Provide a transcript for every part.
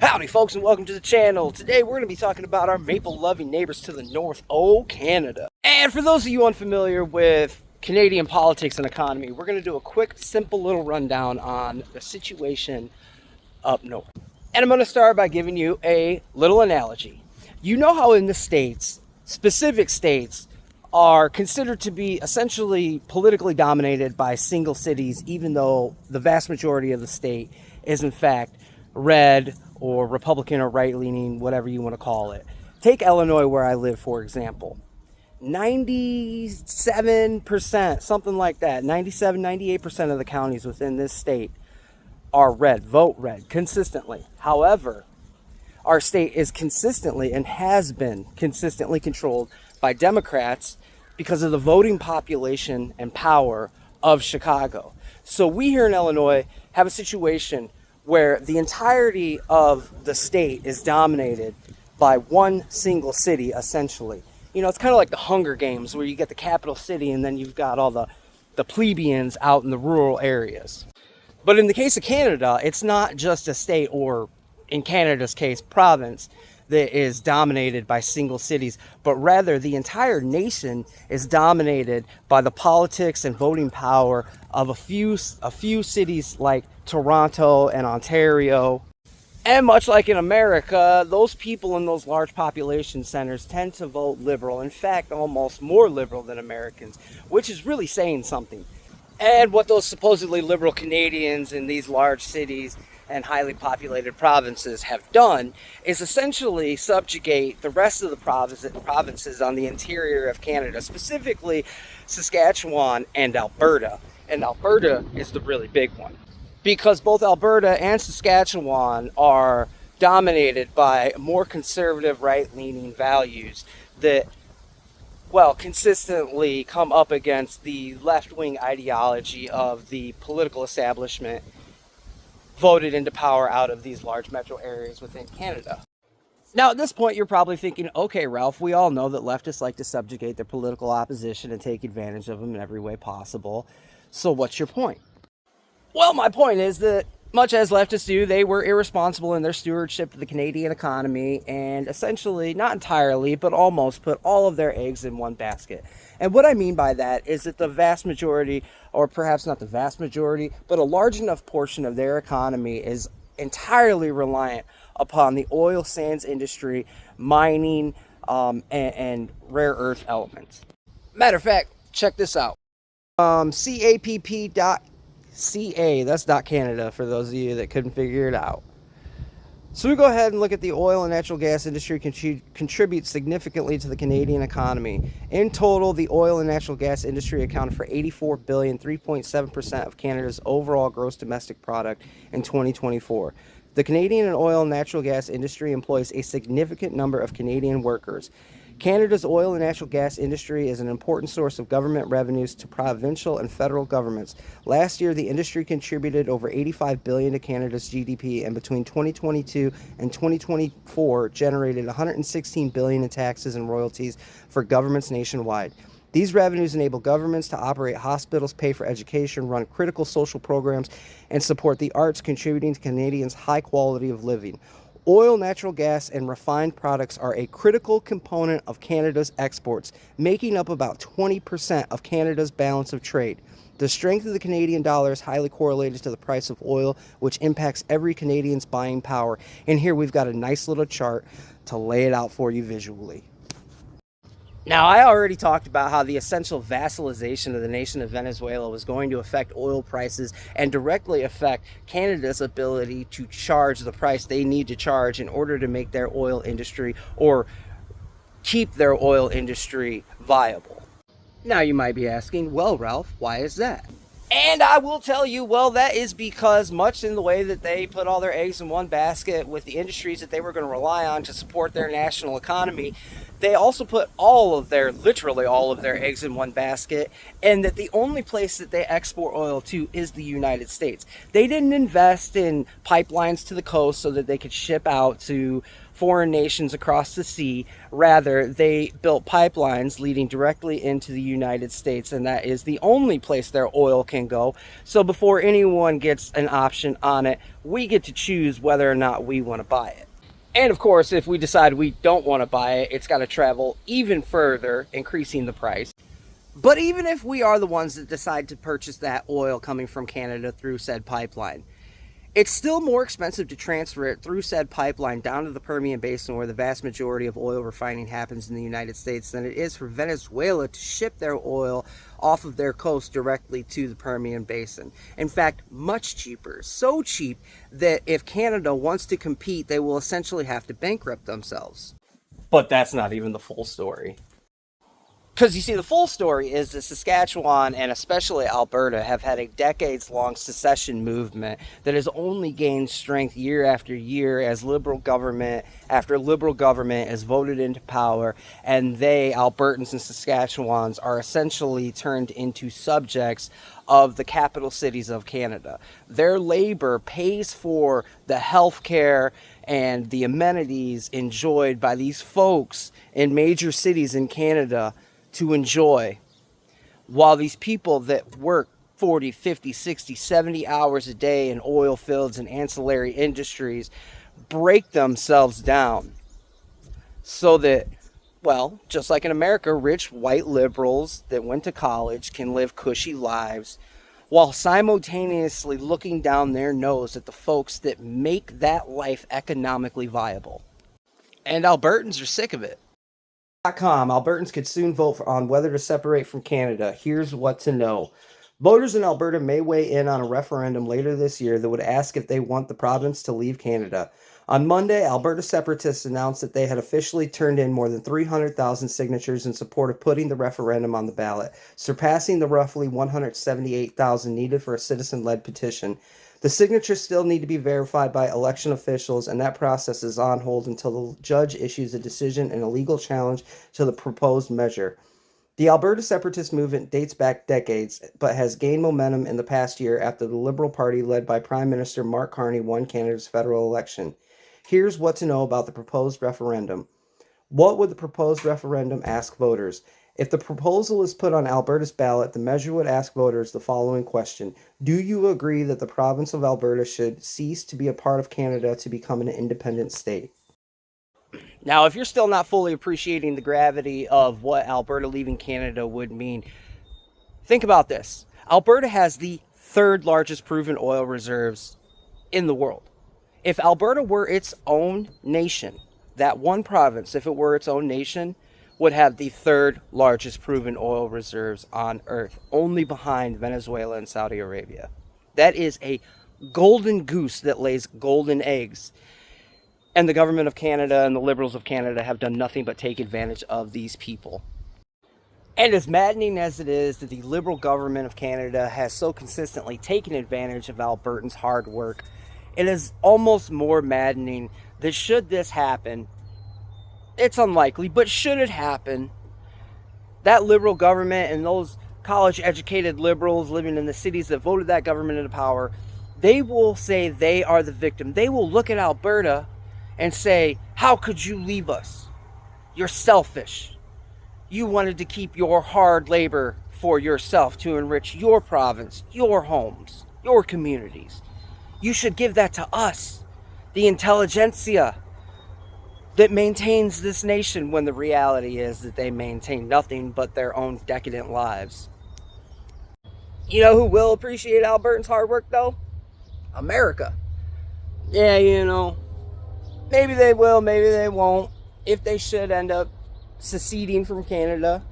Howdy folks, and welcome to the channel. Today we're going to be talking about our maple loving neighbors to the north, Canada. And for those of you unfamiliar with Canadian politics and economy, we're going to do a quick, simple little rundown on the situation up north. And I'm going to start by giving you a little analogy. You know how in the states, specific states are considered to be essentially politically dominated by single cities, even though the vast majority of the state is in fact red or Republican or right-leaning, whatever you want to call it. Take Illinois, where I live, for example. 97%, something like that, 97, 98% of the counties within this state are red, vote red, consistently. However, our state is consistently and has been consistently controlled by Democrats because of the voting population and power of Chicago. So we here in Illinois have a situation where the entirety of the state is dominated by one single city, essentially. You know, it's kind of like the Hunger Games, where you get the capital city and then you've got all the plebeians out in the rural areas. But in the case of Canada, it's not just a state, or in Canada's case, province, that is dominated by single cities, but rather the entire nation is dominated by the politics and voting power of a few cities like Toronto and Ontario. And much like in America, those people in those large population centers tend to vote liberal. In fact, almost more liberal than Americans, which is really saying something. And what those supposedly liberal Canadians in these large cities and highly populated provinces have done is essentially subjugate the rest of the provinces on the interior of Canada, specifically Saskatchewan and Alberta. And Alberta is the really big one, because both Alberta and Saskatchewan are dominated by more conservative right-leaning values that, well, consistently come up against the left-wing ideology of the political establishment voted into power out of these large metro areas within Canada. Now, at this point, you're probably thinking, okay, Ralph, we all know that leftists like to subjugate their political opposition and take advantage of them in every way possible. So what's your point? Well, my point is that, much as leftists do, they were irresponsible in their stewardship of the Canadian economy and essentially, not entirely, but almost put all of their eggs in one basket. And what I mean by that is that the vast majority, or perhaps not the vast majority, but a large enough portion of their economy is entirely reliant upon the oil sands industry, mining, and rare earth elements. Matter of fact, check this out. CAPP.ca, that's .Canada for those of you that couldn't figure it out. So we go ahead and look at the oil and natural gas industry contributes significantly to the Canadian economy. In total, the oil and natural gas industry accounted for $84 billion, 3.7% of Canada's overall gross domestic product in 2024. The Canadian oil and natural gas industry employs a significant number of Canadian workers. Canada's oil and natural gas industry is an important source of government revenues to provincial and federal governments. Last year, the industry contributed over $85 billion to Canada's GDP, and between 2022 and 2024 generated $116 billion in taxes and royalties for governments nationwide. These revenues enable governments to operate hospitals, pay for education, run critical social programs, and support the arts, contributing to Canadians' high quality of living. Oil, natural gas, and refined products are a critical component of Canada's exports, making up about 20% of Canada's balance of trade. The strength of the Canadian dollar is highly correlated to the price of oil, which impacts every Canadian's buying power. And here we've got a nice little chart to lay it out for you visually. Now, I already talked about how the essential vassalization of the nation of Venezuela was going to affect oil prices and directly affect Canada's ability to charge the price they need to charge in order to make their oil industry or keep their oil industry viable. Now, you might be asking, well, Ralph, why is that? And I will tell you, well, that is because much in the way that they put all their eggs in one basket with the industries that they were going to rely on to support their national economy, they also put all of their, literally all of their eggs in one basket, and that the only place that they export oil to is the United States. They didn't invest in pipelines to the coast so that they could ship out to foreign nations across the sea. Rather, they built pipelines leading directly into the United States, and that is the only place their oil can go. So before anyone gets an option on it, we get to choose whether or not we want to buy it. And of course, if we decide we don't want to buy it, it's got to travel even further, increasing the price. But even if we are the ones that decide to purchase that oil coming from Canada through said pipeline, it's still more expensive to transfer it through said pipeline down to the Permian Basin, where the vast majority of oil refining happens in the United States, than it is for Venezuela to ship their oil off of their coast directly to the Permian Basin. In fact, much cheaper. So cheap that if Canada wants to compete, they will essentially have to bankrupt themselves. But that's not even the full story. Because you see, the full story is that Saskatchewan and especially Alberta have had a decades-long secession movement that has only gained strength year after year as liberal government after liberal government is voted into power, and they, Albertans and Saskatchewans, are essentially turned into subjects of the capital cities of Canada. Their labor pays for the health care and the amenities enjoyed by these folks in major cities in Canada to enjoy, while these people that work 40, 50, 60, 70 hours a day in oil fields and ancillary industries break themselves down so that, well, just like in America, rich white liberals that went to college can live cushy lives while simultaneously looking down their nose at the folks that make that life economically viable. And Albertans are sick of it. Albertans could soon vote on whether to separate from Canada. Here's what to know. Voters in Alberta may weigh in on a referendum later this year that would ask if they want the province to leave Canada. On Monday, Alberta separatists announced that they had officially turned in more than 300,000 signatures in support of putting the referendum on the ballot, surpassing the roughly 178,000 needed for a citizen-led petition. The signatures still need to be verified by election officials, and that process is on hold until the judge issues a decision and a legal challenge to the proposed measure. The Alberta separatist movement dates back decades, but has gained momentum in the past year after the Liberal Party, led by Prime Minister Mark Carney, won Canada's federal election. Here's what to know about the proposed referendum. What would the proposed referendum ask voters? If the proposal is put on Alberta's ballot, the measure would ask voters the following question. Do you agree that the province of Alberta should cease to be a part of Canada to become an independent state? Now, if you're still not fully appreciating the gravity of what Alberta leaving Canada would mean, think about this. Alberta has the third largest proven oil reserves in the world. If Alberta were its own nation, that one province, if it were its own nation, would have the third largest proven oil reserves on earth, only behind Venezuela and Saudi Arabia. That is a golden goose that lays golden eggs. And the government of Canada and the Liberals of Canada have done nothing but take advantage of these people. And as maddening as it is that the Liberal government of Canada has so consistently taken advantage of Albertans' hard work, it is almost more maddening that should this happen, it's unlikely, but should it happen, that Liberal government and those college-educated Liberals living in the cities that voted that government into power, they will say they are the victim. They will look at Alberta and say, how could you leave us? You're selfish. You wanted to keep your hard labor for yourself to enrich your province, your homes, your communities. You should give that to us, the intelligentsia that maintains this nation, when the reality is that they maintain nothing but their own decadent lives. You know who will appreciate Albertans' hard work, though? America. Yeah, you know, maybe they will, maybe they won't. If they should end up seceding from Canada,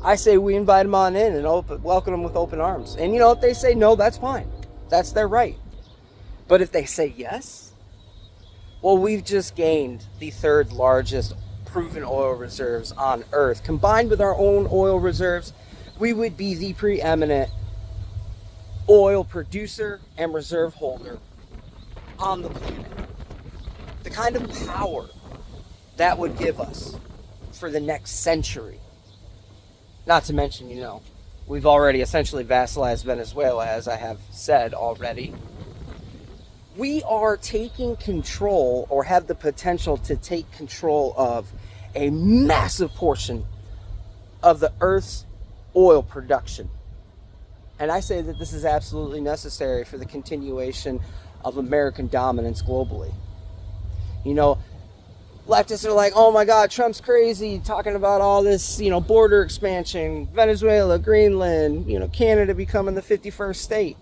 I say we invite them on in and welcome them with open arms. And you know, if they say no, that's fine. That's their right. But if they say yes, well, we've just gained the third largest proven oil reserves on earth. Combined with our own oil reserves, we would be the preeminent oil producer and reserve holder on the planet. The kind of power that would give us for the next century. Not to mention, we've already essentially vassalized Venezuela, as I have said already. We are taking control, or have the potential to take control of, a massive portion of the Earth's oil production. And I say that this is absolutely necessary for the continuation of American dominance globally. Leftists are like, oh my God, Trump's crazy, talking about all this, border expansion, Venezuela, Greenland, Canada becoming the 51st state.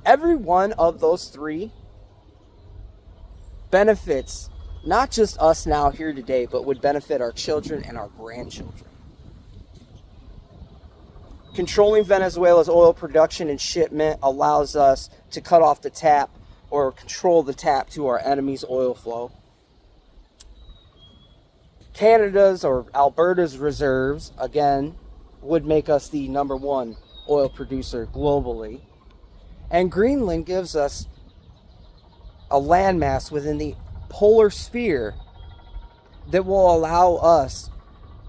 Every one of those three benefits not just us now here today, but would benefit our children and our grandchildren. Controlling Venezuela's oil production and shipment allows us to cut off the tap or control the tap to our enemy's oil flow. Canada's or Alberta's reserves, again, would make us the number one oil producer globally. And Greenland gives us a landmass within the polar sphere that will allow us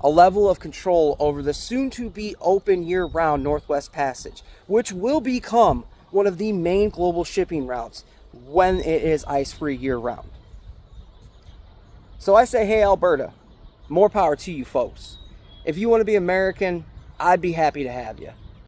a level of control over the soon-to-be open year-round Northwest Passage, which will become one of the main global shipping routes when it is ice-free year-round. So I say, hey, Alberta, more power to you folks. If you want to be American, I'd be happy to have you.